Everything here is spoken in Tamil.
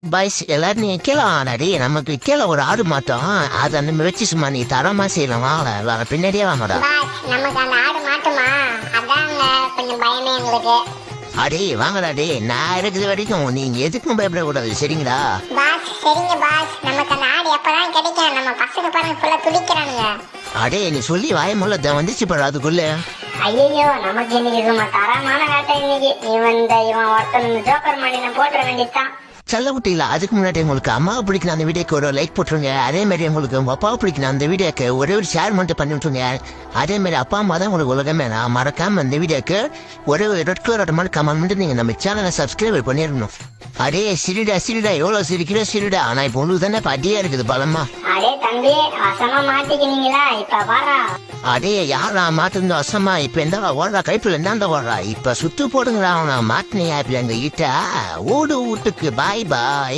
பாய்ஸ் எல்லாரும் நீ கீழே நமக்கு கீழே ஒரு ஆடு மாட்டோம் அதை நம்ம வச்சு சும்மா நீ தரமா செய்யலாம் வாங்க பின்னாடியே வாங்கடா. நமக்கு அந்த ஆடு மாட்டுமா? அதாங்க கொஞ்சம் பயமே எங்களுக்கு. அடே வாங்கடா டே, நான் இருக்குது வரைக்கும் நீங்க எதுக்கும் பயப்படக்கூடாது சரிங்களா? பாஸ் சரிங்க பாஸ், நமக்கு அந்த ஆடு எப்பதான் கிடைக்கும்? நம்ம பசங்க பாருங்க ஃபுல்லா துடிக்கிறானுங்க. அடே நீ சொல்லி வாயமுள்ள வந்துச்சு பாரு அதுக்குள்ள. ஐயோ நமக்கு இன்னைக்கு சும்மா தரமான வேட்டை இன்னைக்கு. இவன் ஒருத்தன் ஜோக்கர் மாடின போட்டுற வேண்டியதான். செல்ல விட்டீங்களா? அதுக்கு முன்னாடி உங்களுக்கு அம்மாவை பிடிக்கணும் அந்த வீடியோக்கு ஒரு லைக் போட்டுருங்க. அதே மாதிரி உங்களுக்கு உங்க அப்பாவை பிடிக்கணும் அந்த வீடியோக்கு ஒரே ஒரு ஷேர் மட்டும் பண்ணி விட்டுருங்க. அதே மாதிரி அப்பா அம்மா தான் உங்களுக்கு உலகமே. நான் மறக்காம அந்த வீடியோக்கு ஒரே ஒரு ரெட் கலர் மாதிரி கமெண்ட் பண்ணிட்டு நீங்க நம்ம சேனலை சப்ஸ்கிரைப் பண்ணிடணும். அடே சிரிடா எவ்வளவு சிரிக்கிற சிரிடா. ஆனா இப்ப உங்களுக்கு தானே அடியா இருக்குது பலமா. அடே தம்பி வசமா மாட்டிக்கினீங்களா? இப்ப வாரா. அடே யாரா மாட்டிருந்த வசமா? இப்ப எந்த ஓடுறா கைப்புல இருந்தாண்ட ஓடுறா. இப்ப சுத்து போடுங்களா அவனை மாட்டினியா? இப்ப எங்க கிட்ட ஓடு வீட்டுக்கு பாய் பாய்.